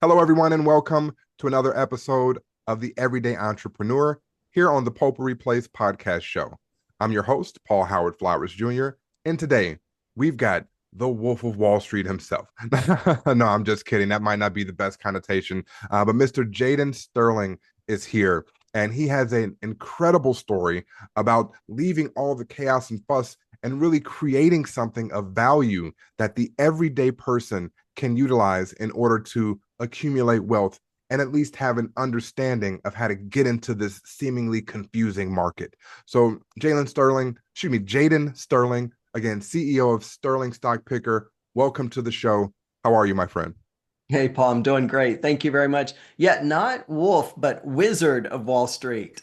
Hello, everyone, and welcome to another episode of The Everyday Entrepreneur here on the Potpourri Place podcast show. I'm your host, Paul Howard Flowers Jr., and today we've got the Wolf of Wall Street himself. No, I'm just kidding. That might not be the best connotation, but Mr. Jaden Sterling is here, and he has an incredible story about leaving all the chaos and fuss and really creating something of value that the everyday person can utilize in order to accumulate wealth and at least have an understanding of how to get into this seemingly confusing market. So Jaden Sterling, again, CEO of SterlingStockPicker, welcome to the show. How are you, my friend? Hey, Paul, I'm doing great. Thank you very much. Yeah, not Wolf, but Wizard of Wall Street.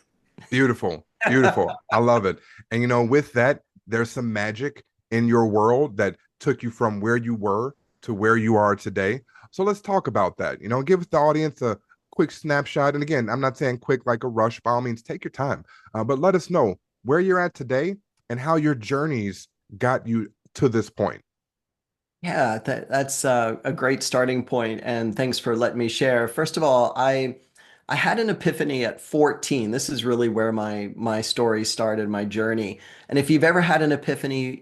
Beautiful, beautiful. I love it. And with that, there's some magic in your world that took you from where you were to where you are today. So let's talk about that. Give the audience a quick snapshot. And again, I'm not saying quick like a rush. By all means, take your time. But let us know where you're at today and how your journeys got you to this point. Yeah, that's a great starting point, and thanks for letting me share. First of all, I had an epiphany at 14. This is really where my story started, my journey. And if you've ever had an epiphany,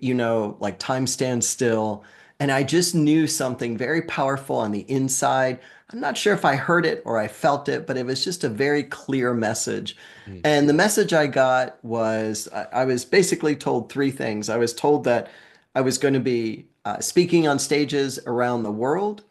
like time stands still, and I just knew something very powerful on the inside. I'm not sure if I heard it or I felt it, but it was just a very clear message. Mm, And the message I got was I was basically told three things. I was told that I was going to be speaking on stages around the world,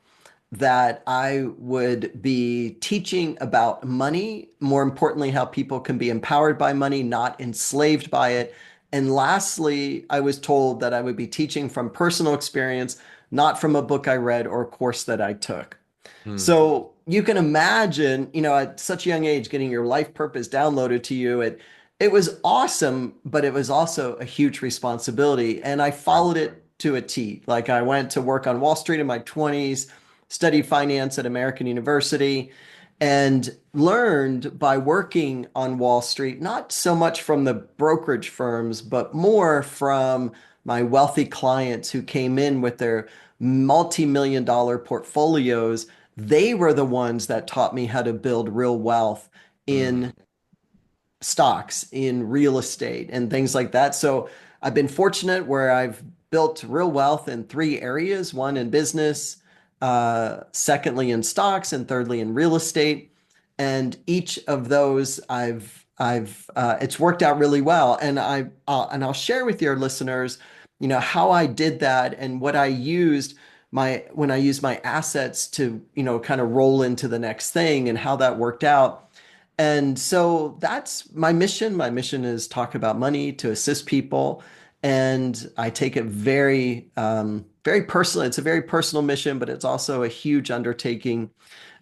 that I would be teaching about money, more importantly, how people can be empowered by money, not enslaved by it. And lastly, I was told that I would be teaching from personal experience, not from a book I read or a course that I took. mm, So you can imagine, at such a young age, getting your life purpose downloaded to you. It was awesome, but it was also a huge responsibility. And I right. followed it to a T. Like I went to work on Wall Street in my 20s, studied finance at American University, and learned by working on Wall Street, not so much from the brokerage firms, but more from my wealthy clients who came in with their multi-million dollar portfolios. They were the ones that taught me how to build real wealth Mm, in stocks, in real estate, and things like that. So I've been fortunate where I've built real wealth in three areas: one in business, secondly in stocks, and thirdly in real estate. And each of those I've it's worked out really well. And I'll share with your listeners, how I did that and what I used my when I used my assets to, kind of roll into the next thing and how that worked out. And so that's my mission. My mission is talk about money to assist people. And I take it very personal. It's a very personal mission, but it's also a huge undertaking.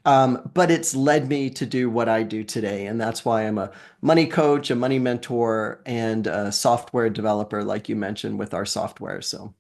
But it's led me to do what I do today. And that's why I'm a money coach, a money mentor, and a software developer, like you mentioned with our software. So.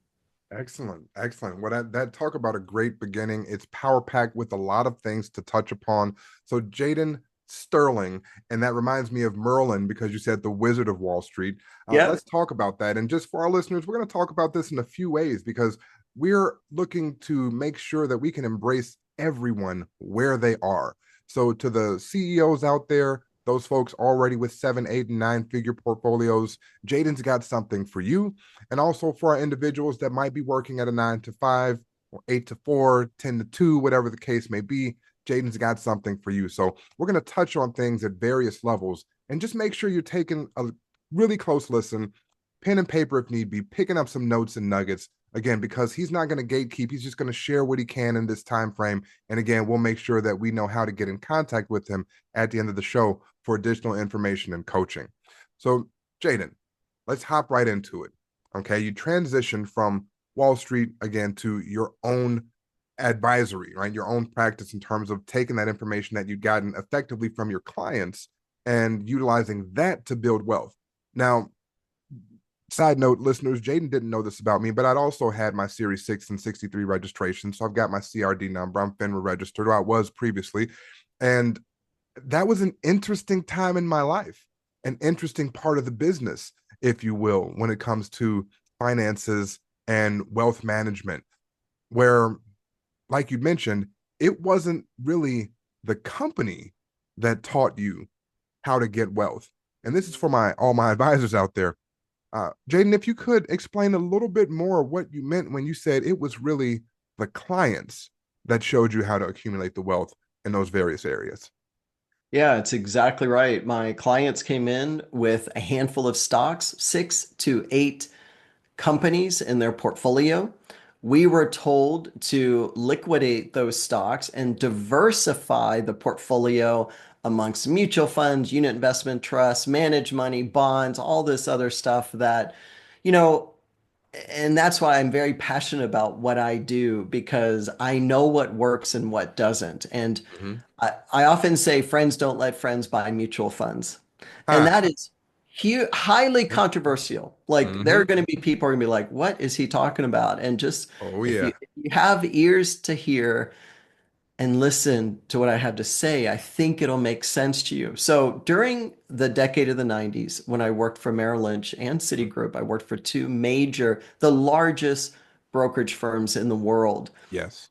excellent, excellent. Well, that talk about a great beginning. It's power packed with a lot of things to touch upon. So, Jaden Sterling, and that reminds me of Merlin because you said the Wizard of Wall Street. Yep. Let's talk about that. And just for our listeners, we're going to talk about this in a few ways because we're looking to make sure that we can embrace everyone where they are. So, to the CEOs out there, those folks already with 7, 8, and 9 figure portfolios, Jaden's got something for you. And also for our individuals that might be working at a 9 to 5 or 8 to 4, 10 to 2, whatever the case may be, Jaden's got something for you. So we're going to touch on things at various levels and just make sure you're taking a really close listen, pen and paper if need be, picking up some notes and nuggets. Again, because he's not going to gatekeep, he's just going to share what he can in this time frame. And again, we'll make sure that we know how to get in contact with him at the end of the show for additional information and coaching. So, Jaden, let's hop right into it. Okay, you transition from Wall Street again to your own advisory, right? Your own practice in terms of taking that information that you've gotten effectively from your clients and utilizing that to build wealth. Now, side note, listeners, Jaden didn't know this about me, but I'd also had my Series 6 and 63 registration. So I've got my CRD number. I'm FINRA registered, or I was previously. And that was an interesting time in my life, an interesting part of the business, if you will, when it comes to finances and wealth management, where, like you mentioned, it wasn't really the company that taught you how to get wealth. And this is for my all my advisors out there. Jaden, if you could explain a little bit more what you meant when you said it was really the clients that showed you how to accumulate the wealth in those various areas. Yeah, it's exactly right. My clients came in with a handful of stocks, 6 to 8 companies in their portfolio. We were told to liquidate those stocks and diversify the portfolio amongst mutual funds, unit investment trusts, managed money, bonds, all this other stuff that, you know, and that's why I'm very passionate about what I do because I know what works and what doesn't. And Mm-hmm. I often say friends don't let friends buy mutual funds. And Ah, that is highly controversial. Like there mm-hmm. are going to be people who are going to be like, what is he talking about? And just Oh if yeah. you have ears to hear and listen to what I have to say, I think it'll make sense to you. So during the decade of the 90s, when I worked for Merrill Lynch and Citigroup, I worked for two major, the largest brokerage firms in the world. Yes.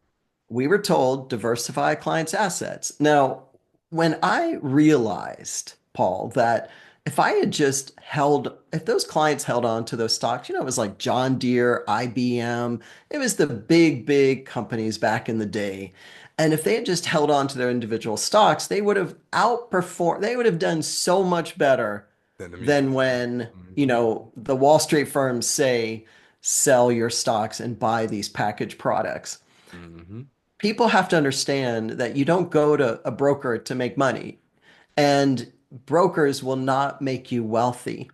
We were told diversify a client's assets. Now, when I realized, Paul, that if I had just held, if those clients held on to those stocks, it was like John Deere, IBM, it was the big companies back in the day. And if they had just held on to their individual stocks, they would have outperformed, they would have done so much better Then the mutual than fund. when, Mm-hmm. the Wall Street firms say, sell your stocks and buy these packaged products. Mm-hmm. People have to understand that you don't go to a broker to make money, and brokers will not make you wealthy.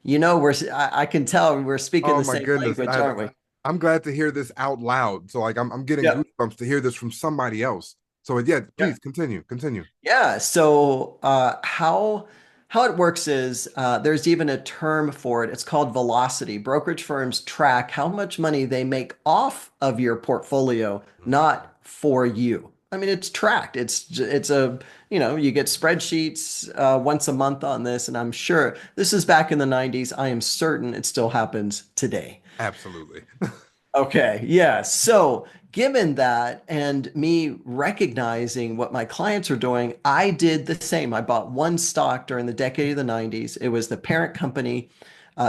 I can tell we're speaking Oh the my same goodness. language, aren't we? I'm glad to hear this out loud. So like I'm getting Yep. goosebumps to hear this from somebody else. So yeah, please Yep. continue. Continue. Yeah. So how it works is there's even a term for it. It's called velocity. Brokerage firms track how much money they make off of your portfolio, not for you. I mean, it's tracked. It's a you get spreadsheets once a month on this, and I'm sure this is back in the 90s. I am certain it still happens today. Absolutely. Okay, yeah. So, given that and me recognizing what my clients are doing, I did the same. I bought one stock during the decade of the 90s. It was the parent company,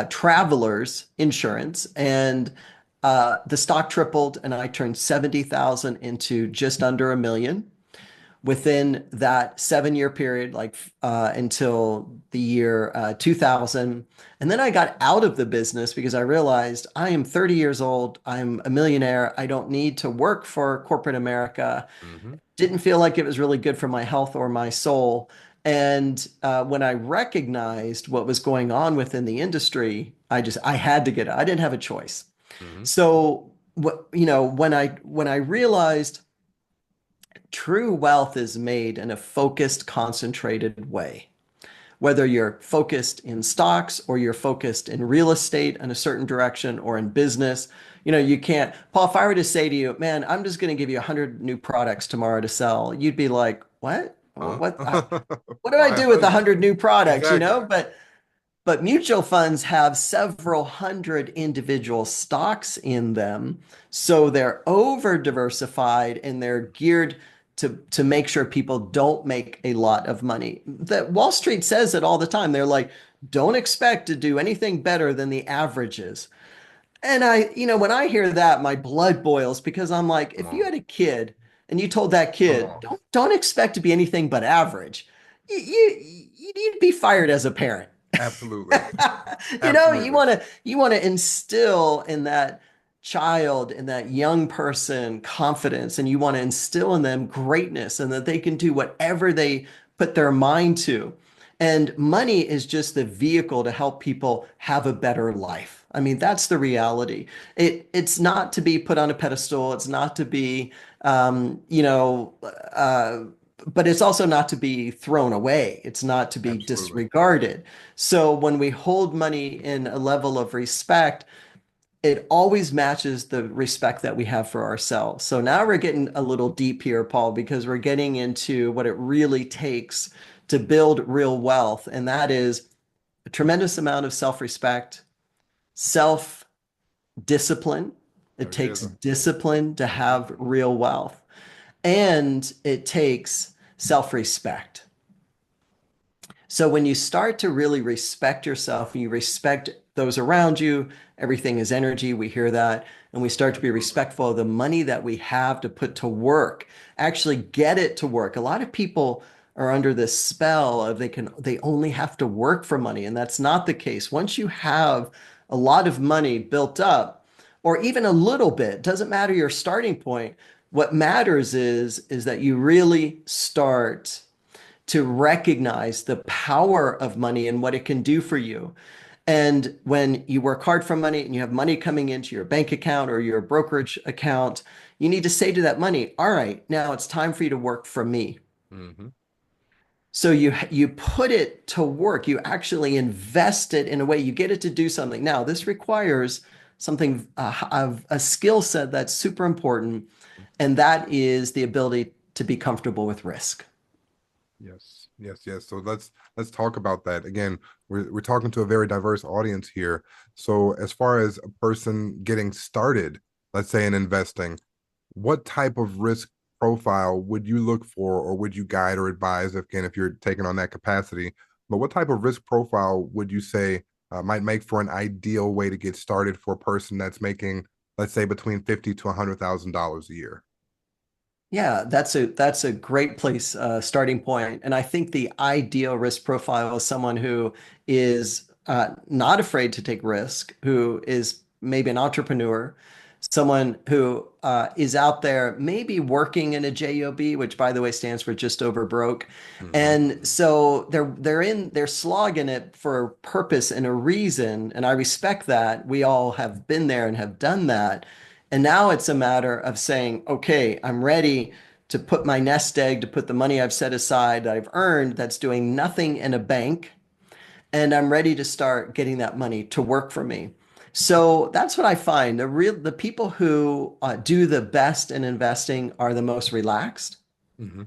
Travelers Insurance, and the stock tripled, and I turned 70,000 into just under a million within that 7 year period, like until the year 2000. And then I got out of the business because I realized I am 30 years old. I'm a millionaire. I don't need to work for corporate America. Mm-hmm. Didn't feel like it was really good for my health or my soul. And when I recognized what was going on within the industry, I had to get it. I didn't have a choice. Mm-hmm. So when I realized true wealth is made in a focused, concentrated way. Whether you're focused in stocks or you're focused in real estate in a certain direction or in business, you can't. Paul, if I were to say to you, man, I'm just going to give you 100 new products tomorrow to sell, you'd be like, what? Huh? What do I Why do with 100? 100 new products, Exactly. But mutual funds have several hundred individual stocks in them. So they're over diversified and they're geared to make sure people don't make a lot of money. That Wall Street says it all the time. They're like, don't expect to do anything better than the averages. And when I hear that, my blood boils because I'm like, Come if you on. had a kid and you told that Come kid, on. don't expect to be anything but average, you'd be fired as a parent. Absolutely. You Absolutely. want to instill in that child, in that young person, confidence, and you want to instill in them greatness and that they can do whatever they put their mind to. And money is just the vehicle to help people have a better life. I mean, that's the reality. It's not to be put on a pedestal. It's not to be, but it's also not to be thrown away. It's not to be Absolutely. disregarded. So when we hold money in a level of respect, it always matches the respect that we have for ourselves. So now we're getting a little deep here, Paul, because we're getting into what it really takes to build real wealth. And that is a tremendous amount of self-respect, self-discipline. It There it takes is. discipline to Mhm. have real wealth. and it takes self-respect. So when you start to really respect yourself and you respect those around you, everything is energy. We hear that. And we start to be Absolutely. respectful of the money that we have to put to work, actually get it to work. A lot of people are under this spell of they only have to work for money. And that's not the case. Once you have a lot of money built up, or even a little bit, doesn't matter your starting point. What matters is that you really start to recognize the power of money and what it can do for you. And when you work hard for money and you have money coming into your bank account or your brokerage account, you need to say to that money, all right, now it's time for you to work for me. Hmm. So you put it to work. You actually invest it in a way. You get it to do something. Now, this requires something of a skill set that's super important, and that is the ability to be comfortable with risk. Yes, yes, yes. So let's talk about that. Again, we're talking to a very diverse audience here. So as far as a person getting started, let's say in investing, what type of risk profile would you look for, or would you guide or advise, if, again, if you're taking on that capacity? But what type of risk profile would you say might make for an ideal way to get started for a person that's making, let's say, between 50 to $100,000 a year? Yeah, that's a great place starting point. And I think the ideal risk profile is someone who is not afraid to take risk, who is maybe an entrepreneur, someone who is out there maybe working in a job, which by the way stands for just over broke. Hmm. And so they're slogging it for a purpose and a reason. And I respect that. We all have been there and have done that. And now it's a matter of saying, okay, I'm ready to put my nest egg, to put the money I've set aside that I've earned that's doing nothing in a bank, and I'm ready to start getting that money to work for me. So that's what I find. The people who do the best in investing are the most relaxed. Hmm.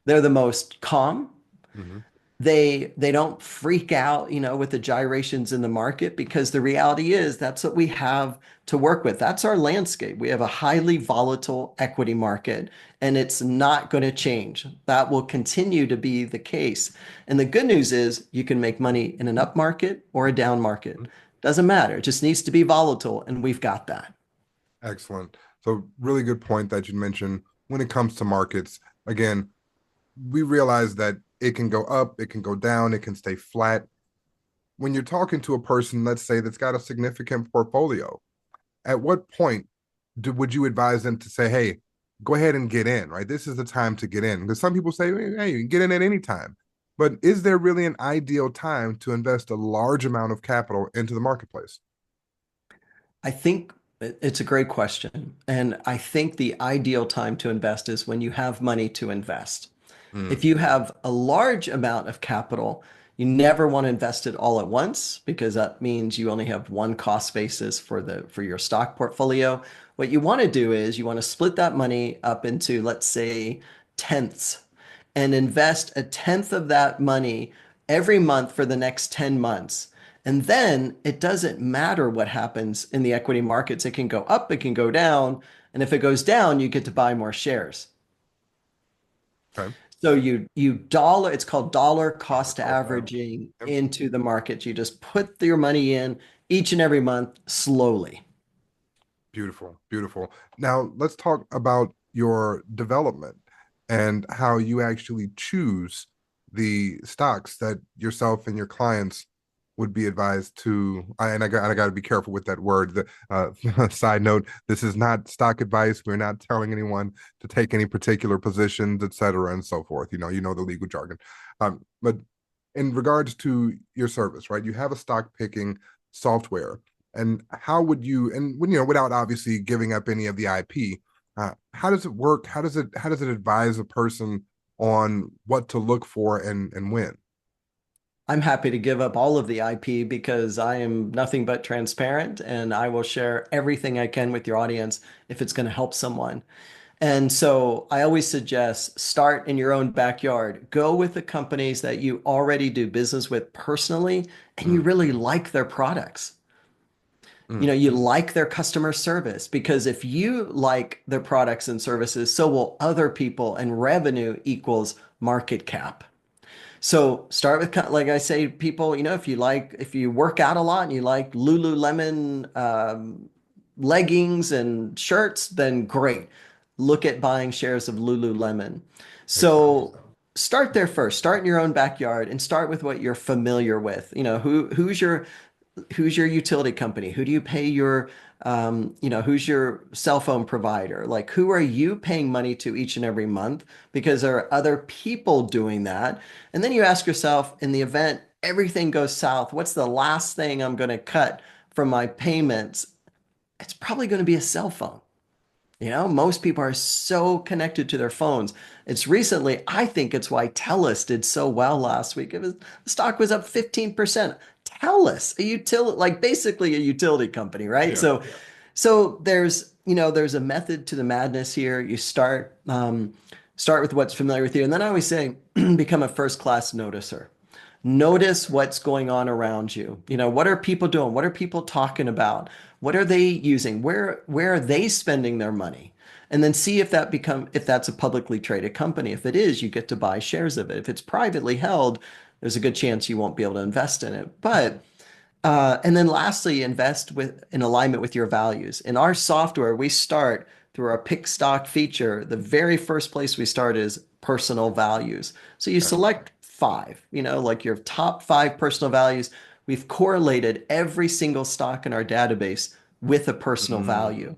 They're the most calm. Hmm. They don't freak out, with the gyrations in the market because the reality is that's what we have to work with. That's our landscape. We have a highly volatile equity market and it's not going to change. That will continue to be the case. And the good news is you can make money in an up market or a down market. Doesn't matter. It just needs to be volatile and we've got that. Excellent. So really good point that you mentioned when it comes to markets. Again, we realize that it can go up, it can go down, it can stay flat. When you're talking to a person, let's say, that's got a significant portfolio, at what point would you advise them to say, hey, go ahead and get in, right? This is the time to get in. Because some people say, hey, you can get in at any time. But is there really an ideal time to invest a large amount of capital into the marketplace? I think it's a great question. And I think the ideal time to invest is when you have money to invest. Mm, If you have a large amount of capital, you never want to invest it all at once because that means you only have one cost basis for your stock portfolio. What you want to do is you want to split that money up into, let's say, tenths and invest a tenth of that money every month for the next 10 months. And then it doesn't matter what happens in the equity markets. It can go up, it can go down. And if it goes down, you get to buy more shares. okay. So it's called dollar Dollar cost cost average. averaging Yep. into the market. You just put your money in each and every month slowly. Beautiful, beautiful. Now let's talk about your development and how you actually choose the stocks that yourself and your clients would be advised to. I got to be careful with that word. The side note: this is not stock advice. We're not telling anyone to take any particular positions, etc., and so forth. You know the legal jargon. But in regards to your service, right? You have a stock picking software, and how would you, and when without obviously giving up any of the IP, how does it work? How does it advise a person on what to look for and when? I'm happy to give up all of the IP because I am nothing but transparent and I will share everything I can with your audience if it's going to help someone. And so I always suggest start in your own backyard. Go with the companies that you already do business with personally and you Mm, really like their products. You like their customer service because if you like their products and services, so will other people, and revenue equals market cap. So start with, like I say, people, if you work out a lot and you like Lululemon leggings and shirts, then great. Look at buying shares of Lululemon. Makes sense. So start there first. Start in your own backyard and start with what you're familiar with. Who's your utility company? Who do you pay who's your cell phone provider? Like, who are you paying money to each and every month? Because there are other people doing that. And then you ask yourself, in the event everything goes south, what's the last thing I'm going to cut from my payments? It's probably going to be a cell phone. Most people are so connected to their phones. I think it's why TELUS did so well last week. The stock was up 15%. TELUS, like basically a utility company, right? Yeah. So there's a method to the madness here. You start with what's familiar with you. And then I always say, become a first class noticer. Notice what's going on around you. What are people doing? What are people talking about? What are they using? Where are they spending their money? And then see if that's a publicly traded company. If it is, you get to buy shares of it. If it's privately held, there's a good chance you won't be able to invest in it. And then lastly, invest in alignment with your values. In our software, we start through our pick stock feature. The very first place we start is personal values. So you Okay. select five, like your top five personal values. We've correlated every single stock in our database with a personal value.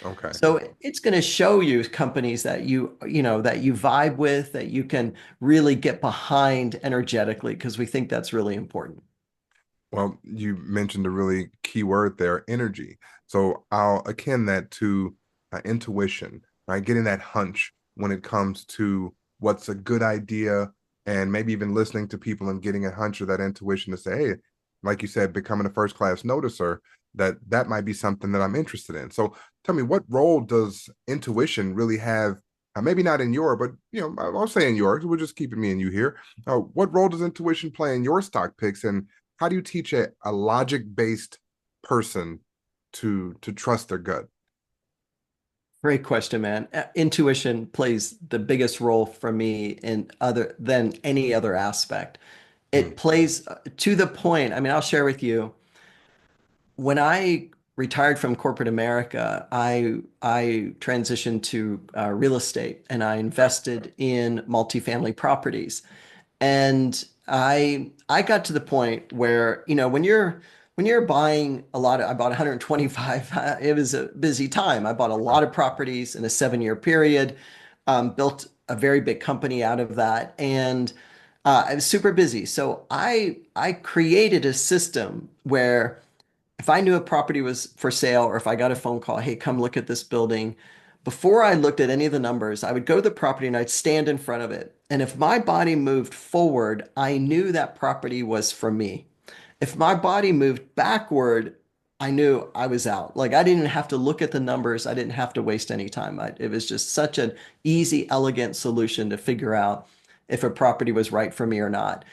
Mm, okay. So it's going to show you companies that you vibe with, that you can really get behind energetically, because we think that's really important. Well, you mentioned a really key word there, energy. So I'll akin that to intuition, right? Getting that hunch when it comes to what's a good idea, and maybe even listening to people and getting a hunch or that intuition to say, hey, like you said, becoming a first class noticer, that might be something that I'm interested in. So tell me, what role does intuition really have? Maybe not in your, but I'll say in yours. We're just keeping me and you here. What role does intuition play in your stock picks, and how do you teach a logic-based person to trust their gut? Great question, man. Intuition plays the biggest role for me in other than any other aspect. Mm, It plays to the point. I mean, I'll share with you. When I retired from corporate America, I transitioned to real estate and I invested in multifamily properties. And I got to the point where, when you're buying I bought 125, it was a busy time. I bought a lot of properties in a 7-year period, built a very big company out of that, and I was super busy. So I created a system where if I knew a property was for sale or if I got a phone call, hey, come look at this building, before I looked at any of the numbers, I would go to the property and I'd stand in front of it. And if my body moved forward, I knew that property was for me. If my body moved backward, I knew I was out. Like, I didn't have to look at the numbers. I didn't have to waste any time. It was just such an easy, elegant solution to figure out if a property was right for me or not.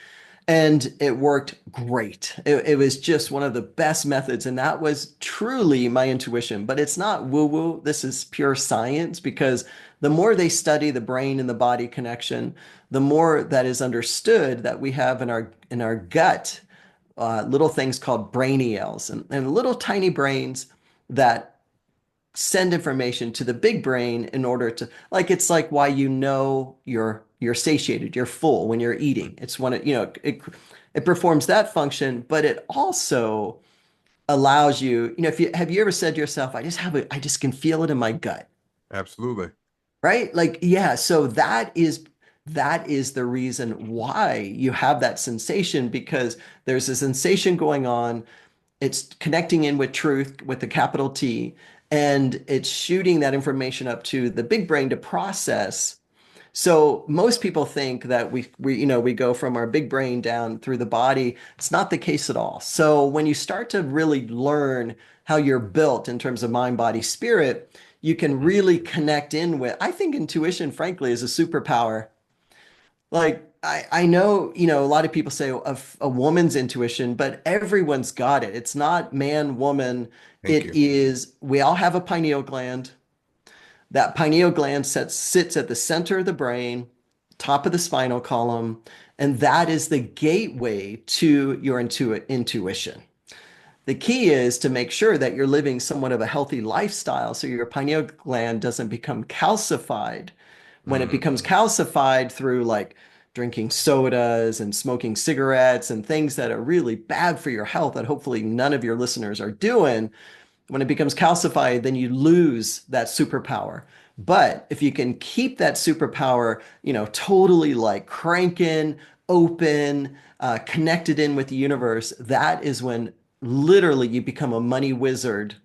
And it worked great. It was just one of the best methods. And that was truly my intuition. But it's not woo woo. This is pure science, because the more they study the brain and the body connection, the more that is understood that we have in our gut little things called brainials, and little tiny brains that send information to the big brain in order to, like, it's like why you're satiated, you're full when you're eating. It's when it performs that function, but it also allows you, if you have you ever said to yourself, I just can feel it in my gut, absolutely. right? Like, yeah, so that is the reason why you have that sensation, because there's a sensation going on. It's connecting in with truth with the capital T, and it's shooting that information up to the big brain to process. So most people think that we go from our big brain down through the body. It's not the case at all. So when you start to really learn how you're built in terms of mind, body, spirit, you can really connect in with, I think intuition, frankly, is a superpower. Like I know, a lot of people say a woman's intuition, but everyone's got it. It's not man, woman. Thank It you. is, we all have a pineal gland. That pineal gland sits at the center of the brain, top of the spinal column, and that is the gateway to your intuition. The key is to make sure that you're living somewhat of a healthy lifestyle so your pineal gland doesn't become calcified. When it becomes Mhm. calcified through like drinking sodas and smoking cigarettes and things that are really bad for your health that hopefully none of your listeners are doing, when it becomes calcified, then you lose that superpower. But if you can keep that superpower, totally like cranking, open, connected in with the universe, that is when literally you become a money wizard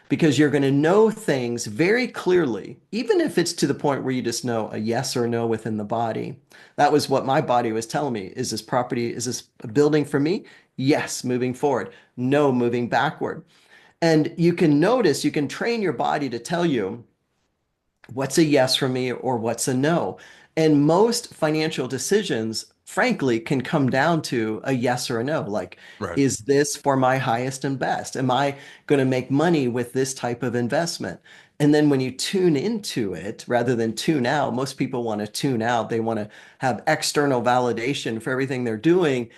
because you're going to know things very clearly, even if it's to the point where you just know a yes or no within the body. That was what my body was telling me. Is this property, is this a building for me? Yes, moving forward. No, moving backward. And you can notice, you can train your body to tell you what's a yes for me or what's a no. And most financial decisions, frankly, can come down to a yes or a no. Like, Right. is this for my highest and best? Am I going to make money with this type of investment? And then when you tune into it rather than tune out, most people want to tune out. They want to have external validation for everything they're doing.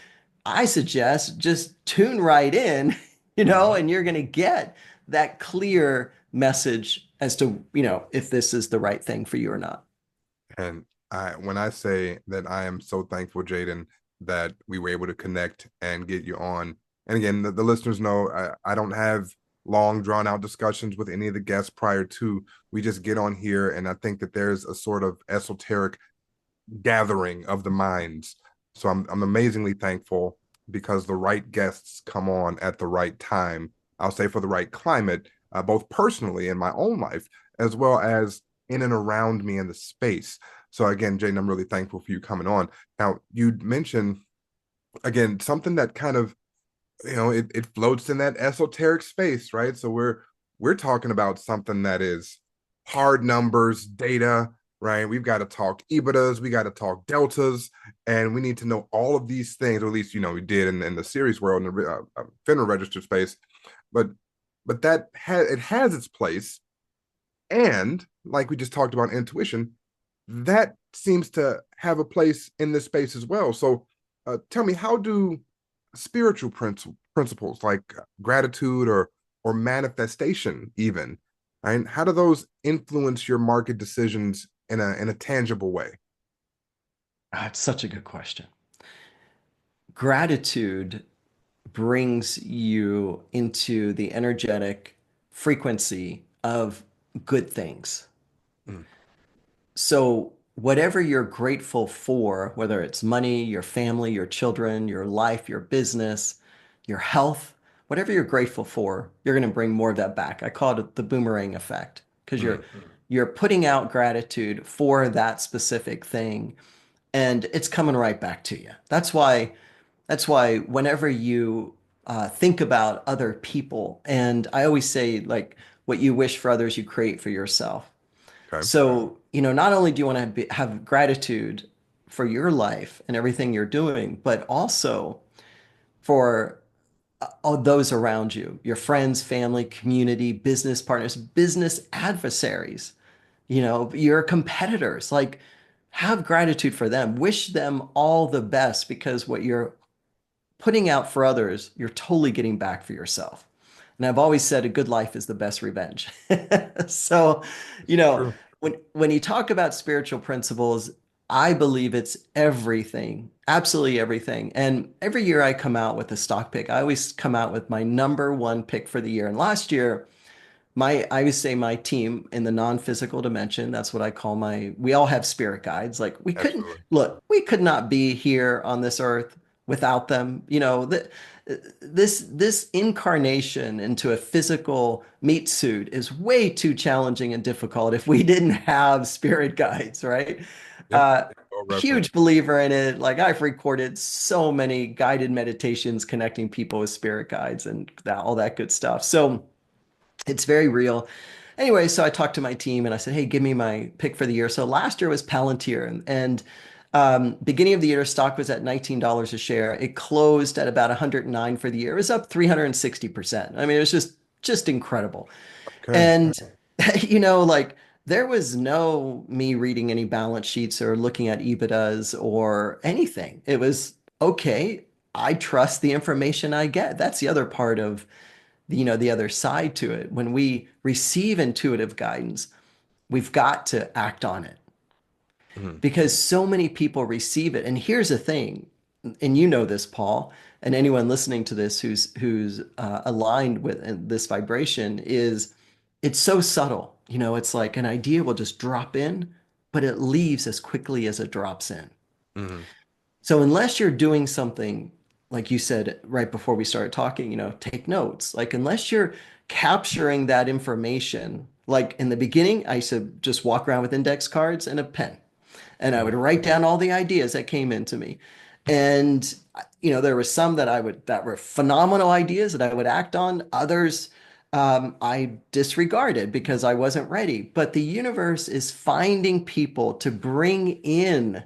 I suggest just tune right in, Mhm. and you're going to get that clear message as to, if this is the right thing for you or not. And when I say that I am so thankful, Jaden, that we were able to connect and get you on. And again, the listeners know I don't have long, drawn out discussions with any of the guests prior to. We just get on here, and I think that there's a sort of esoteric gathering of the minds. So I'm amazingly thankful because the right guests come on at the right time. I'll say for the right climate, both personally in my own life, as well as in and around me in the space. So again, Jaden, I'm really thankful for you coming on. Now, you mentioned again something that kind of it floats in that esoteric space, right? So we're talking about something that is hard numbers, data, right? We've got to talk EBITDAs, we got to talk deltas, and we need to know all of these things, or at least we did in the series world in the FINRA registered space. But it has its place, and like we just talked about intuition, that seems to have a place in this space as well. So tell me, how do spiritual principles like gratitude or manifestation even, right? How do those influence your market decisions in a tangible way? It's such a good question. Gratitude brings you into the energetic frequency of good things. Mm, So, whatever you're grateful for, whether it's money, your family, your children, your life, your business, your health, whatever you're grateful for, you're going to bring more of that back. I call it the boomerang effect because you're mm, you're putting out gratitude for that specific thing and it's coming right back to you. That's why whenever you think about other people, and I always say like what you wish for others, you create for yourself. okay. So, not only do you want to have gratitude for your life and everything you're doing, but also for all those around you, your friends, family, community, business partners, business adversaries, your competitors. Like, have gratitude for them. Wish them all the best because what you're putting out for others, you're totally getting back for yourself. And I've always said a good life is the best revenge. So, you It's know, true. when you talk about spiritual principles, I believe it's everything, absolutely everything. And every year I come out with a stock pick. I always come out with my number one pick for the year. And last year, I would say my team in the non-physical dimension, that's what I call we all have spirit guides. Like Absolutely. we could not be here on this earth without them. This incarnation into a physical meat suit is way too challenging and difficult if we didn't have spirit guides, right? Yep. Uh, Well referenced. Huge believer in it. Like I've recorded so many guided meditations connecting people with spirit guides and all that good stuff. So it's very real. Anyway, so I talked to my team and I said, "Hey, give me my pick for the year." So last year was Palantir, and Beginning of the year, stock was at $19 a share. It closed at about 109 for the year. It was up 360%. I mean, it was just incredible. Okay. And like there was no me reading any balance sheets or looking at EBITDAs or anything. It was okay. I trust the information I get. That's the other part of the other side to it. When we receive intuitive guidance, we've got to act on it Mhm. because so many people receive it. And here's the thing, and you know this, Paul, and anyone listening to this who's aligned with this vibration is it's so subtle. It's like an idea will just drop in, but it leaves as quickly as it drops in. Mhm. So unless you're doing something, like you said right before we started talking, take notes. Like unless you're capturing that information, like in the beginning, I used to just walk around with index cards and a pen, and I would Mhm. write down all the ideas that came into me. And there were some that were phenomenal ideas that I would act on. Others I disregarded because I wasn't ready. But the universe is finding people to bring in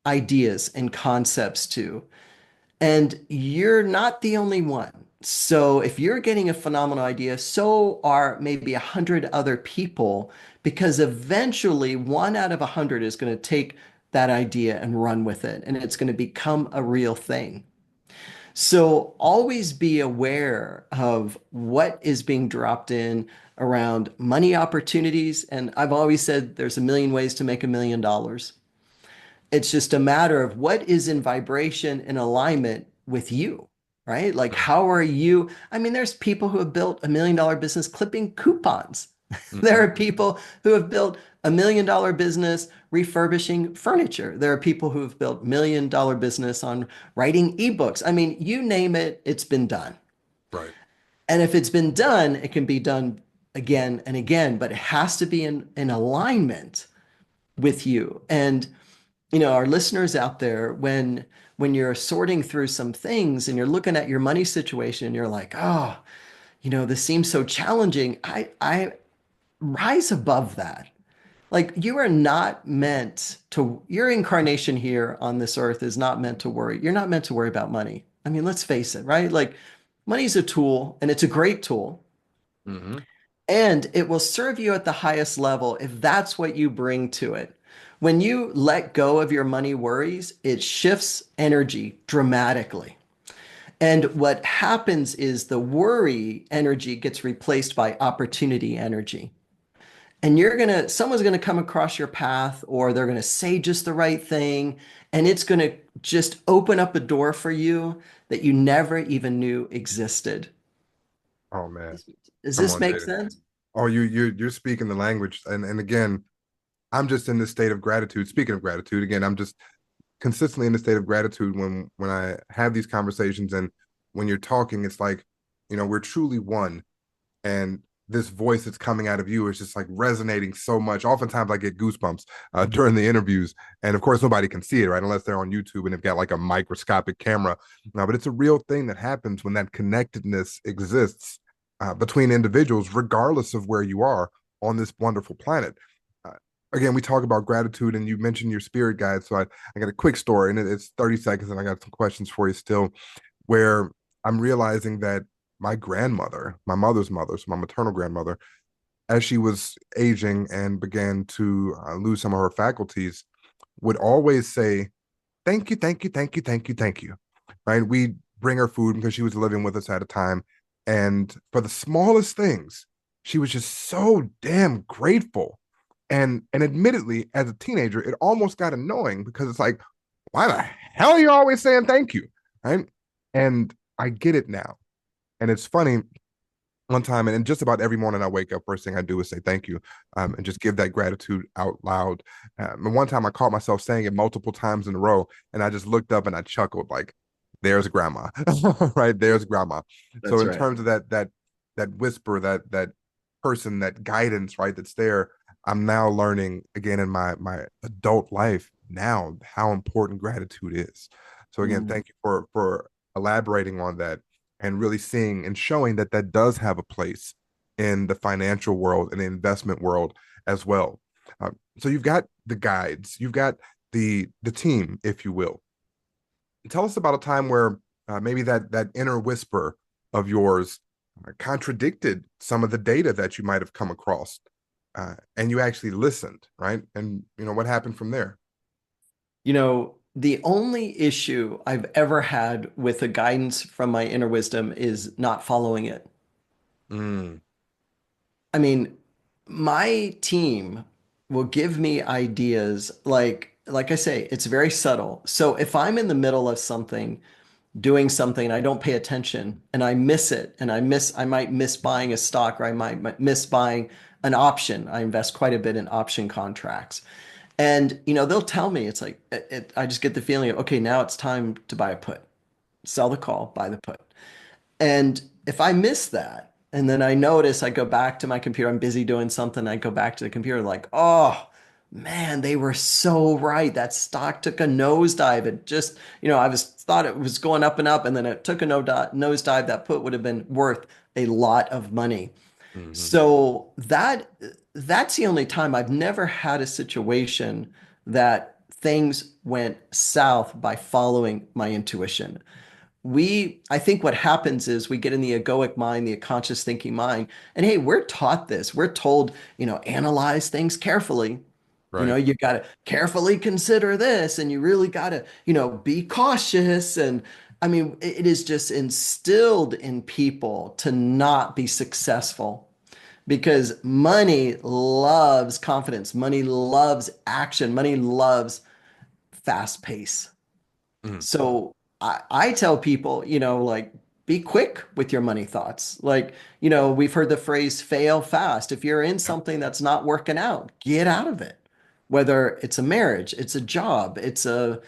ideas and concepts to. And you're not the only one. So if you're getting a phenomenal idea, so are maybe 100 other people, because eventually 1 out of 100 is going to take that idea and run with it, and it's going to become a real thing. So always be aware of what is being dropped in around money opportunities. And I've always said there's a million ways to make $1 million. It's just a matter of what is in vibration and alignment with you, right? Like, Mhm. how are you? I mean, there's people who have built $1 million business clipping coupons. There Mhm. are people who have built $1 million business refurbishing furniture. There are people who have built $1 million business on writing ebooks. I mean, you name it, it's been done. Right. And if it's been done, it can be done again and again, but it has to be in alignment with you. And our listeners out there, when you're sorting through some things and you're looking at your money situation and you're like, oh, this seems so challenging. I rise above that. Like you are not meant to, your incarnation here on this earth is not meant to worry. You're not meant to worry about money. I mean, let's face it, right? Like money's a tool and it's a great tool. Mhm. And it will serve you at the highest level if that's what you bring to it. When you let go of your money worries, it shifts energy dramatically. And what happens is the worry energy gets replaced by opportunity energy. And someone's gonna come across your path, or they're gonna say just the right thing, and it's gonna just open up a door for you that you never even knew existed. Oh man. Does Come this on, make Jaden. sense? Oh, you're speaking the language, and again, I'm just in this state of gratitude. Speaking of gratitude, again, I'm just consistently in the state of gratitude when I have these conversations, and when you're talking, it's like, we're truly one, and this voice that's coming out of you is just like resonating so much. Oftentimes I get goosebumps during the interviews, and of course nobody can see it, right, unless they're on YouTube and they've got like a microscopic camera. No, but it's a real thing that happens when that connectedness exists between individuals, regardless of where you are on this wonderful planet. uh, Again, we talk about gratitude, and you mentioned your spirit guide, so I got a quick story, and it's 30 seconds, and I got some questions for you still, where I'm realizing that my grandmother, my mother's mother, so my maternal grandmother, as she was aging and began to lose some of her faculties, would always say, "Thank you, thank you, thank you, thank you, thank you." Right? We bring her food because she was living with us at a time. And for the smallest things, she was just so damn grateful. And admittedly, as a teenager, it almost got annoying because it's like, why the hell are you always saying thank you? Right? And I get it now. And it's funny, one time, and just about every morning I wake up, first thing I do is say thank you, and just give that gratitude out loud. And one time I caught myself saying it multiple times in a row, and I just looked up and I chuckled like, "There's grandma, right? There's grandma." So That's in right. terms of that whisper, that person, that guidance, right, that's there, I'm now learning again in my adult life now how important gratitude is. So again, Mm. thank you for elaborating on that and really seeing and showing that that does have a place in the financial world and the investment world as well. So you've got the guides, you've got the team, if you will. Tell us about a time where maybe that inner whisper of yours contradicted some of the data that you might have come across, and you actually listened, right? And what happened from there. The only issue I've ever had with the guidance from my inner wisdom is not following it. Mm, I mean, my team will give me ideas like I say, it's very subtle. So if I'm in the middle of something, doing something, and I don't pay attention and I miss it and I might miss buying a stock or I might miss buying an option. I invest quite a bit in option contracts. And they'll tell me it's like I just get the feeling of okay, now it's time to buy a put. Sell the call, buy the put. And if I miss that, and then I notice I go back to my computer, I'm busy doing something, I go back to the computer like, oh man, they were so right. That stock took a nosedive. It just, I was thought it was going up and up, and then it took a nosedive. That put would have been worth a lot of money. mhm. So that's the only time I've never had a situation that things went south by following my intuition. I think what happens is we get in the egoic mind, the conscious thinking mind, and hey, we're taught this. We're told, analyze things carefully. Right. You got to carefully consider this, and you really got to, be cautious. And I mean, it is just instilled in people to not be successful because money loves confidence, money loves action, money loves fast pace. Mhm. So I tell people, like be quick with your money thoughts. Like, we've heard the phrase fail fast. If you're in Yep. something that's not working out, get out of it. Whether it's a marriage, it's a job, it's a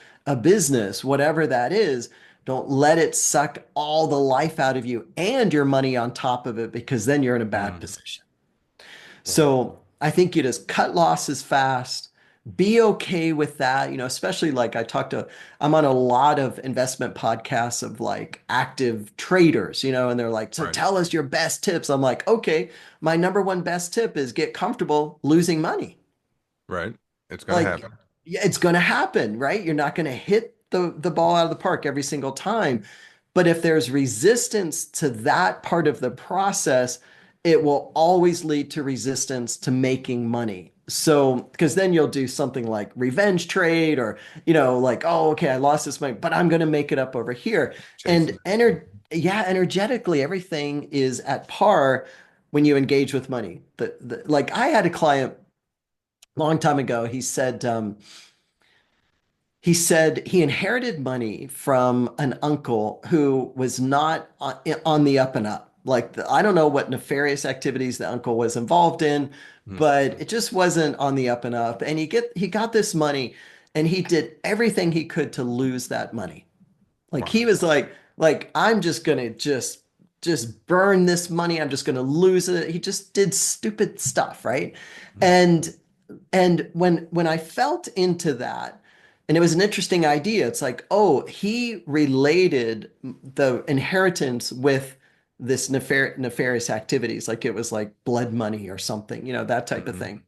business, whatever that is, don't let it suck all the life out of you and your money on top of it because then you're in a bad Mm, position. right. So I think you just cut losses fast. Be okay with that, especially like I'm on a lot of investment podcasts of like active traders, and they're like, so Right. tell us your best tips. I'm like, okay, my number one best tip is get comfortable losing money. Right. It's gonna Like, happen. yeah, it's going to happen, right? You're not going to hit the ball out of the park every single time. But if there's resistance to that part of the process, it will always lead to resistance to making money. So, because then you'll do something like revenge trade or, like, oh, okay, I lost this money, but I'm going to make it up over here. Chasing And it. Mm, yeah, energetically, everything is at par when you engage with money. Like I had a client long time ago. He said he inherited money from an uncle who was not on the up and up. Like I don't know what nefarious activities the uncle was involved in, mm, but it just wasn't on the up and up. And he got this money, and he did everything he could to lose that money. Like he wow. was like I'm just gonna just burn this money. I'm just gonna lose it. He just did stupid stuff, right? Mm, And when I felt into that, and it was an interesting idea, it's like, oh, he related the inheritance with this nefarious activities, like it was like blood money or something, that type of mhm, thing.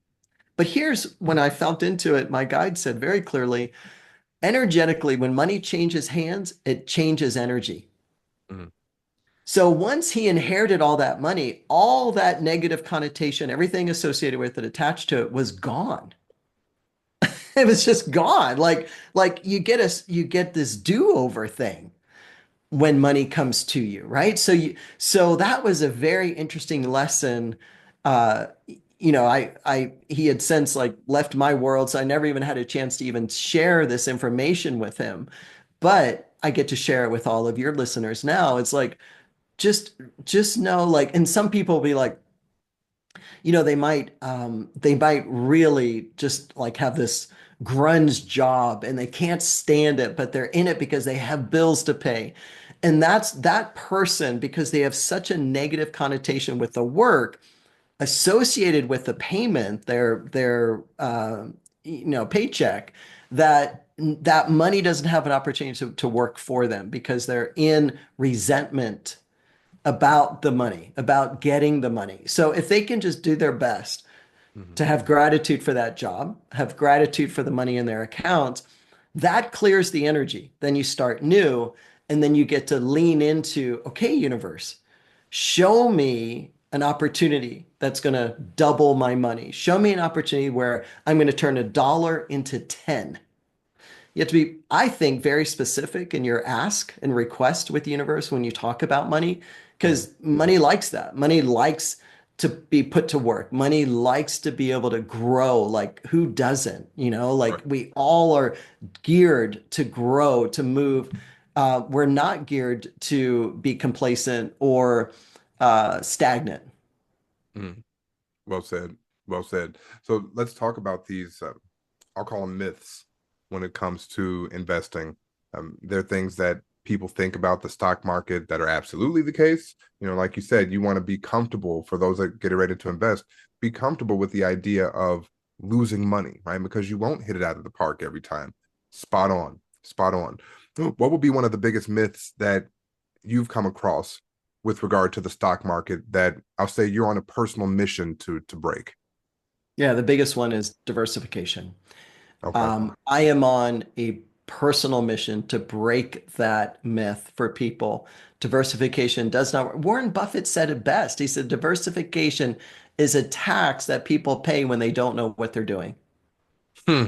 But here's when I felt into it, my guide said very clearly, energetically, when money changes hands, it changes energy. mhm, So once he inherited all that money, all that negative connotation, everything associated with it attached to it was gone. It was just gone. Like you get this do-over thing when money comes to you, right? So that was a very interesting lesson. Uh, he had since like left my world, so I never even had a chance to even share this information with him. But I get to share it with all of your listeners now. It's like just just know like, and some people will be like, they might really just like have this grunge job and they can't stand it, but they're in it because they have bills to pay. And that's that person because they have such a negative connotation with the work associated with the payment, their paycheck, that money doesn't have an opportunity to work for them because they're in resentment about the money, about getting the money. So if they can just do their best Mm-hmm. to have gratitude for that job, have gratitude for the money in their account. That clears the energy. Then you start new, and then you get to lean into, okay, universe, show me an opportunity that's going to double my money. Show me an opportunity where I'm going to turn $1 into 10. You have to be, I think, very specific in your ask and request with the universe when you talk about money, Mm-hmm. because money likes that. Money likes to be put to work. Money likes to be able to grow. Like, who doesn't? Like Right. we all are geared to grow, to move. We're not geared to be complacent or stagnant. Mm-hmm. Well said. Well said. So let's talk about these. I'll call them myths when it comes to investing. There are things that people think about the stock market that are absolutely the case. Like you said, you want to be comfortable for those that get ready to invest. Be comfortable with the idea of losing money, right? Because you won't hit it out of the park every time. Spot on. Spot on. What would be one of the biggest myths that you've come across with regard to the stock market that I'll say you're on a personal mission to break? Yeah, the biggest one is diversification. Okay. I am on a personal mission to break that myth for people. Diversification does not work. Warren Buffett said it best. He said diversification is a tax that people pay when they don't know what they're doing. Hmm.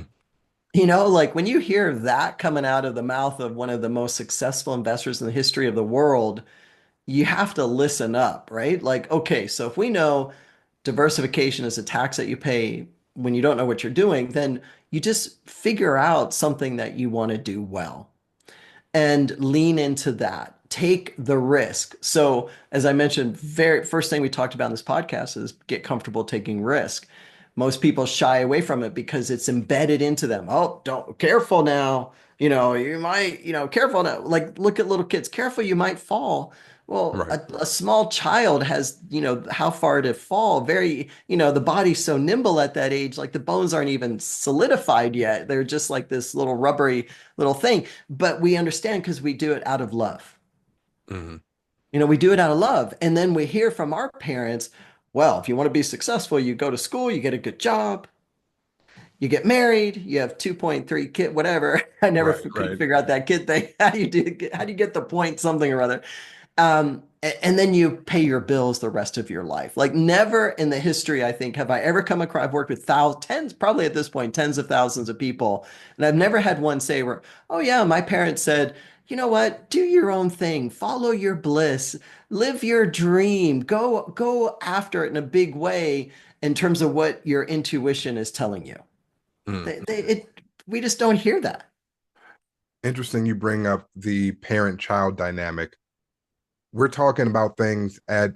Like when you hear that coming out of the mouth of one of the most successful investors in the history of the world, you have to listen up, right? Like, okay, so if we know diversification is a tax that you pay when you don't know what you're doing, then you just figure out something that you want to do well and lean into that. Take the risk. So, as I mentioned, very first thing we talked about in this podcast is get comfortable taking risk. Most people shy away from it because it's embedded into them. Oh, don't careful now. You might, careful now. Like look at little kids. Careful, you might fall. Well, Right. a small child has, how far to fall. Very, the body's so nimble at that age, like the bones aren't even solidified yet. They're just like this little rubbery little thing. But we understand because we do it out of love. Hmm. We do it out of love. And then we hear from our parents, well, if you want to be successful, you go to school, you get a good job, you get married, you have 2.3 kid, whatever. I never Right. could Right. figure out that kid thing. How do you get the point something or other? And then you pay your bills the rest of your life. Like never in the history, I think, have I ever come across, I've worked with thousands, tens, probably at this point, tens of thousands of people. And I've never had one say where, oh yeah, my parents said, you know what, do your own thing, follow your bliss, live your dream, go after it in a big way in terms of what your intuition is telling you. Mm. We just don't hear that. Interesting. You bring up the parent-child dynamic. We're talking about things at,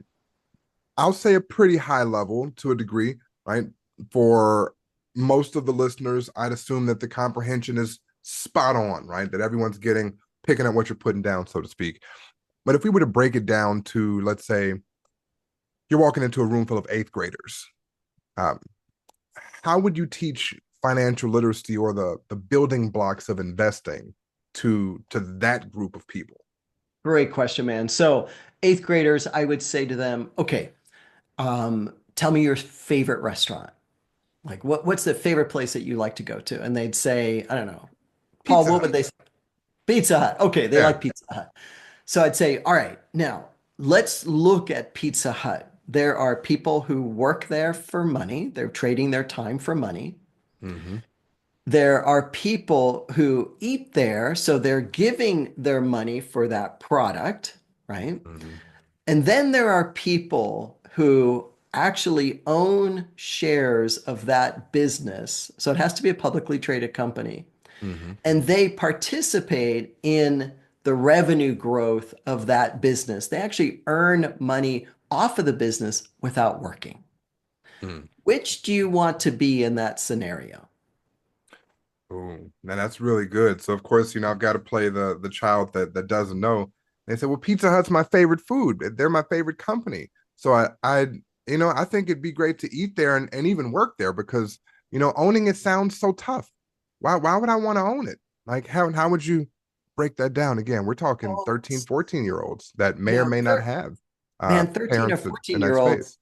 I'll say, a pretty high level to a degree, right? For most of the listeners, I'd assume that the comprehension is spot on, right? That everyone's picking up what you're putting down, so to speak. But if we were to break it down to, let's say, you're walking into a room full of eighth graders, um, how would you teach financial literacy or the building blocks of investing to that group of people? Great question, man. So eighth graders, I would say to them, okay, tell me your favorite restaurant. Like what's the favorite place that you like to go to? And they'd say, I don't know. Paul, Pizza what would Hut. they say? Pizza Hut. Okay, they Yeah. like Pizza Hut. So I'd say, all right, now let's look at Pizza Hut. There are people who work there for money. They're trading their time for money. Mm-hmm. There are people who eat there, so they're giving their money for that product, right? Mm-hmm. And then there are people who actually own shares of that business. So it has to be a publicly traded company. Mm-hmm. And they participate in the revenue growth of that business. They actually earn money off of the business without working. Mm. Which do you want to be in that scenario? Oh, now that's really good. So of course, I've got to play the child that doesn't know. They say, well, Pizza Hut's my favorite food. They're my favorite company. So I think it'd be great to eat there and even work there because, owning it sounds so tough. Why would I want to own it? Like how would you break that down again? We're talking Well, 13, 14-year-olds that may or man, may not have man, 13 or parents in 14 that year olds space.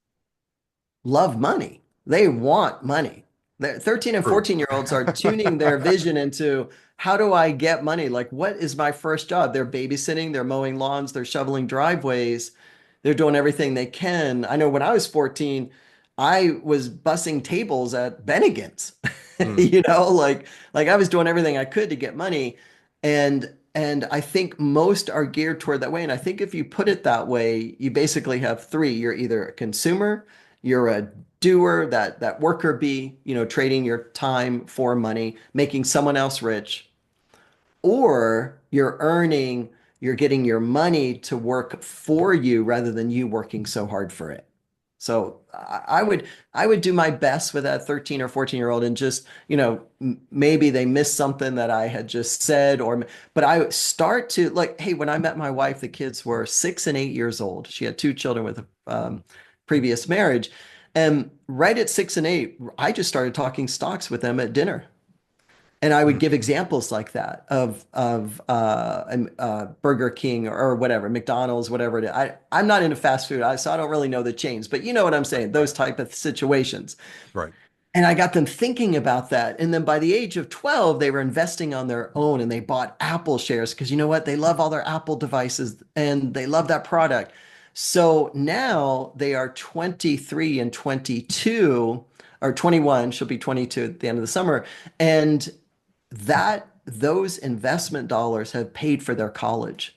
love money. They want money. 13 and True. 14-year-olds are tuning their vision into how do I get money? Like, what is my first job? They're babysitting, they're mowing lawns, they're shoveling driveways, they're doing everything they can. I know when I was 14, I was bussing tables at Bennigan's, Mm, like I was doing everything I could to get money. And I think most are geared toward that way. And I think if you put it that way, you basically have three. You're either a consumer, you're a doer, that worker bee, trading your time for money, making someone else rich, or you're getting your money to work for you rather than you working so hard for it. So I would do my best with that 13 or 14-year-old and just, maybe they missed something that I had just said, but I start to like, hey, when I met my wife, the kids were 6 and 8 years old. She had two children with a previous marriage. And right at 6 and 8, I just started talking stocks with them at dinner. And I would mm, give examples like that of Burger King or whatever, McDonald's, whatever it is. I'm not into fast food, so I don't really know the chains, but you know what I'm right, saying, right, those type of situations. right. And I got them thinking about that. And then by the age of 12, they were investing on their own and they bought Apple shares because you know what? They love all their Apple devices and they love that product. So now they are 23 and 22 or 21. She'll be 22 at the end of the summer. And those investment dollars have paid for their college.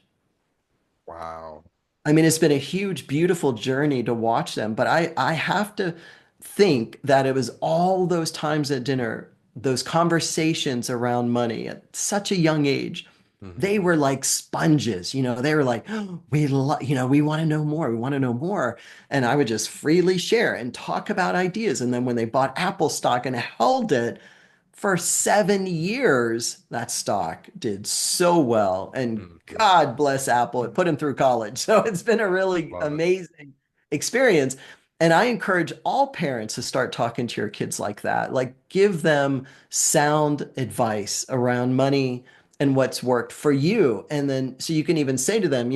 Wow. I mean, it's been a huge, beautiful journey to watch them, but I have to think that it was all those times at dinner, those conversations around money at such a young age. Hmm. They were like sponges, they were like, oh, we want to know more. We want to know more. And I would just freely share and talk about ideas. And then when they bought Apple stock and held it, for 7 years, that stock did so well. And Hmm. God bless Apple. It put him through college. So it's been a really Love it. amazing experience. And I encourage all parents to start talking to your kids like that. Like give them sound advice around money and what's worked for you. And then so you can even say to them,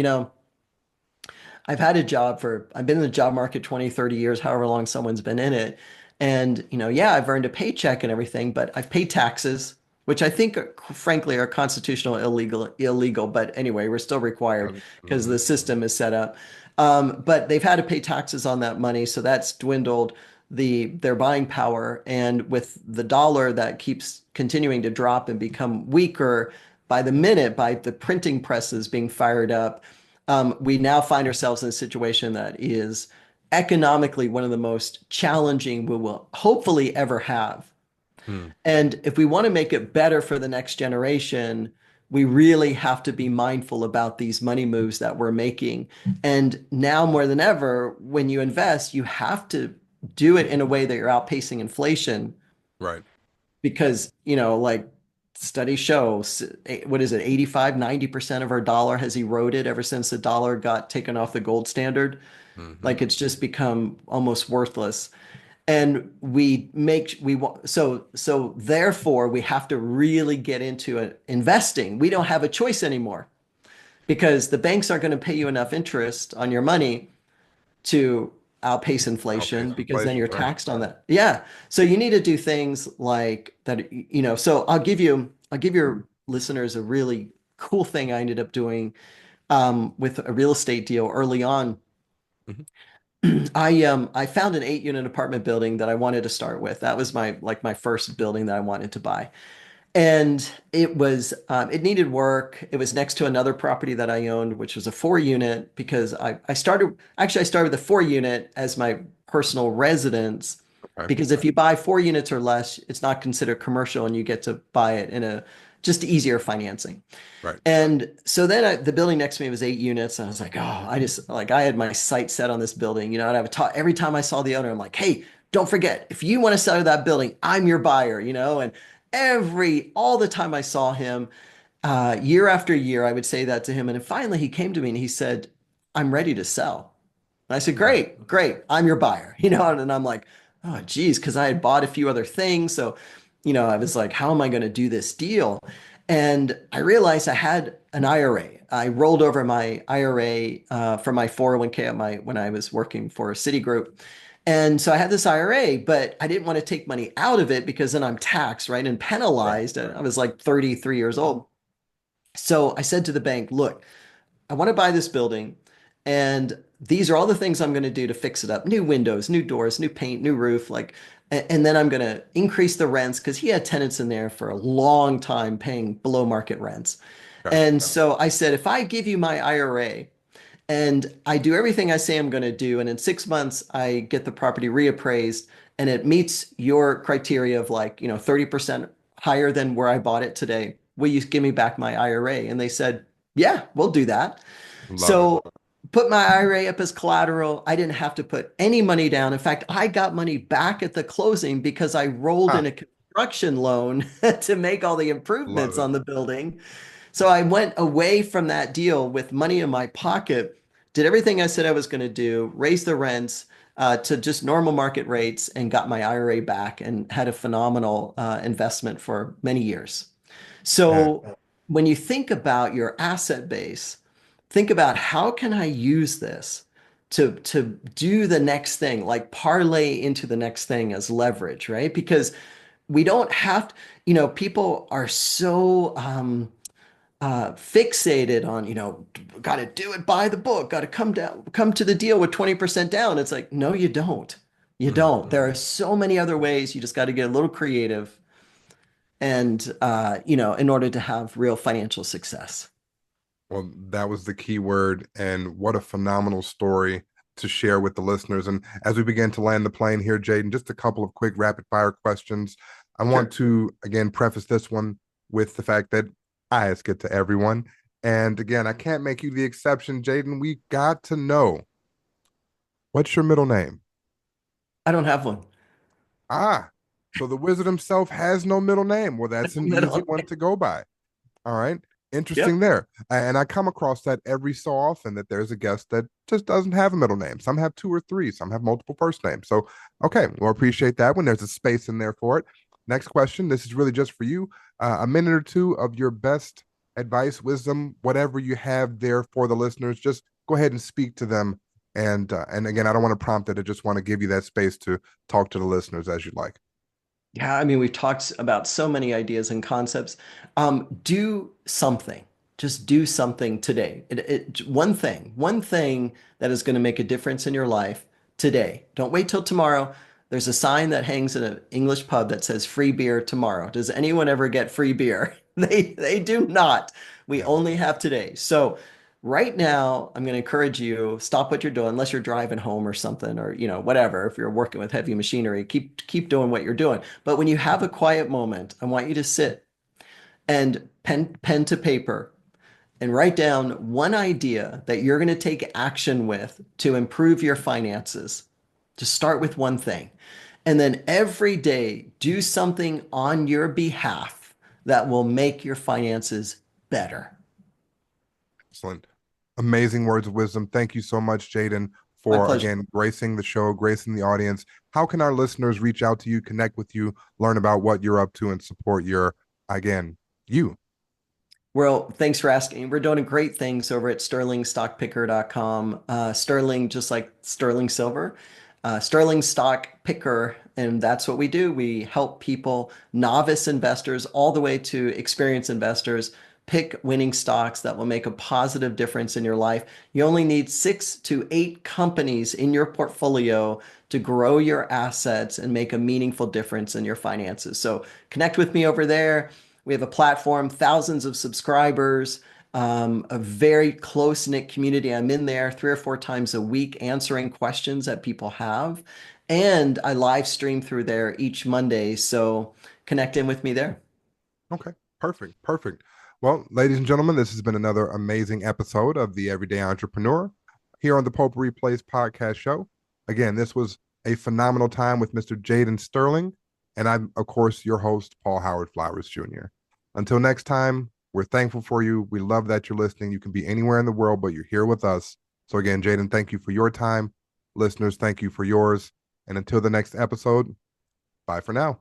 I've been in the job market 20, 30 years, however long someone's been in it. And, yeah, I've earned a paycheck and everything, but I've paid taxes, which I think, frankly, are constitutional illegal. But anyway, we're still required because Hmm. the system is set up. But they've had to pay taxes on that money, so that's dwindled their buying power. And with the dollar that keeps continuing to drop and become weaker by the minute, by the printing presses being fired up, we now find ourselves in a situation that is economically one of the most challenging we will hopefully ever have. Hmm. And if we want to make it better for the next generation, we really have to be mindful about these money moves that we're making. And now more than ever, when you invest, you have to do it in a way that you're outpacing inflation Right. because, like studies show, what is it, 85, 90% of our dollar has eroded ever since the dollar got taken off the gold standard. Hmm. Like it's just become almost worthless. And so therefore we have to really get into investing. We don't have a choice anymore because the banks aren't going to pay you enough interest on your money to outpace inflation Outpace because then you're inflation. Right. taxed on that. Yeah. So you need to do things like that, so I'll give your listeners a really cool thing I ended up doing with a real estate deal early on. Hmm. I found an 8 unit apartment building that I wanted to start with. That was my first building that I wanted to buy. And it needed work. It was next to another property that I owned, which was a 4 unit because I started the 4 unit as my personal residence Okay. because if you buy 4 units or less, it's not considered commercial and you get to buy it in a just easier financing. Right. And so then the building next to me was 8 units. And I was like, oh, I had my sight set on this building, and I would talk every time I saw the owner, I'm like, hey, don't forget, if you want to sell that building, I'm your buyer. And all the time I saw him, year after year, I would say that to him. And then finally he came to me and he said, I'm ready to sell. And I said, Hmm. great, great. I'm your buyer, and I'm like, oh, geez, because I had bought a few other things. So, I was like, how am I going to do this deal? And I realized I had an IRA. I rolled over my IRA from my 401k when I was working for Citigroup. And so I had this IRA, but I didn't want to take money out of it because then I'm taxed, right? And Right, penalized. right. I was like 33 years old. So I said to the bank, look, I want to buy this building, and these are all the things I'm going to do to fix it up. New windows, new doors, new paint, new roof, like, and then I'm going to increase the rents because he had tenants in there for a long time paying below market rents. Gotcha. And so I said, if I give you my IRA and I do everything I say I'm going to do, and in 6 months I get the property reappraised and it meets your criteria of like, 30% higher than where I bought it today, will you give me back my IRA? And they said, yeah, we'll do that. Love it. So put my IRA up as collateral. I didn't have to put any money down. In fact, I got money back at the closing because I rolled in Ah, a construction loan to make all the love improvements it. on the building. So I went away from that deal with money in my pocket, did everything I said I was going to do, raised the rents to just normal market rates, and got my IRA back and had a phenomenal investment for many years. Man, So when you think about your asset base, think about how can I use this to do the next thing, like parlay into the next thing as leverage, right? Because we don't have to, people are so fixated on, got to do it by the book, got to come to the deal with 20% down. It's like, no, you don't. You don't. mhm. There are so many other ways. You just got to get a little creative and, in order to have real financial success. Well, that was the key word, and what a phenomenal story to share with the listeners. And as we begin to land the plane here, Jaden, just a couple of quick rapid fire questions. I want Sure. to again preface this one with the fact that I ask it to everyone. And again, I can't make you the exception, Jaden. We got to know what's your middle name? I don't have one. Ah, so the wizard himself has no middle name. Well, that's an easy Middle one name. to go by. All right. Interesting Yep. there. And I come across that every so often that there's a guest that just doesn't have a middle name. Some have two or three, some have multiple first names. So, okay, we'll appreciate that when there's a space in there for it. Next question. This is really just for you. A minute or two of your best advice, wisdom, whatever you have there for the listeners. Just go ahead and speak to them. And again, I don't want to prompt it. I just want to give you that space to talk to the listeners as you'd like. Yeah, I mean, we've talked about so many ideas and concepts. Do something. Just do something today. One thing that is going to make a difference in your life today. Don't wait till tomorrow. There's a sign that hangs in an English pub that says free beer tomorrow. Does anyone ever get free beer? They do not. We Never. only have today. So right now, I'm going to encourage you, stop what you're doing, unless you're driving home or something, or whatever. If you're working with heavy machinery, keep doing what you're doing. But when you have a quiet moment, I want you to sit and pen to paper and write down one idea that you're going to take action with to improve your finances. Just start with one thing. And then every day, do something on your behalf that will make your finances better. Excellent. Amazing words of wisdom. Thank you so much, Jaden, My for pleasure. again gracing the show, gracing the audience. How can our listeners reach out to you, connect with you, learn about what you're up to, and support your, again, you? Well, thanks for asking. We're doing great things over at SterlingStockPicker.com. Sterling, just like sterling silver, Sterling Stock Picker, and that's what we do. We help people, novice investors, all the way to experienced investors, pick winning stocks that will make a positive difference in your life. You only need 6 to 8 companies in your portfolio to grow your assets and make a meaningful difference in your finances. So connect with me over there. We have a platform, thousands of subscribers, a very close-knit community. I'm in there 3 or 4 times a week answering questions that people have. And I live stream through there each Monday. So connect in with me there. Okay, perfect, perfect. Well, ladies and gentlemen, this has been another amazing episode of the Everyday Entrepreneur here on the Potpourri Place podcast show. Again, this was a phenomenal time with Mr. Jaden Sterling, and I'm, of course, your host, Paul Howard Flowers Jr. Until next time, we're thankful for you. We love that you're listening. You can be anywhere in the world, but you're here with us. So, again, Jaden, thank you for your time. Listeners, thank you for yours. And until the next episode, bye for now.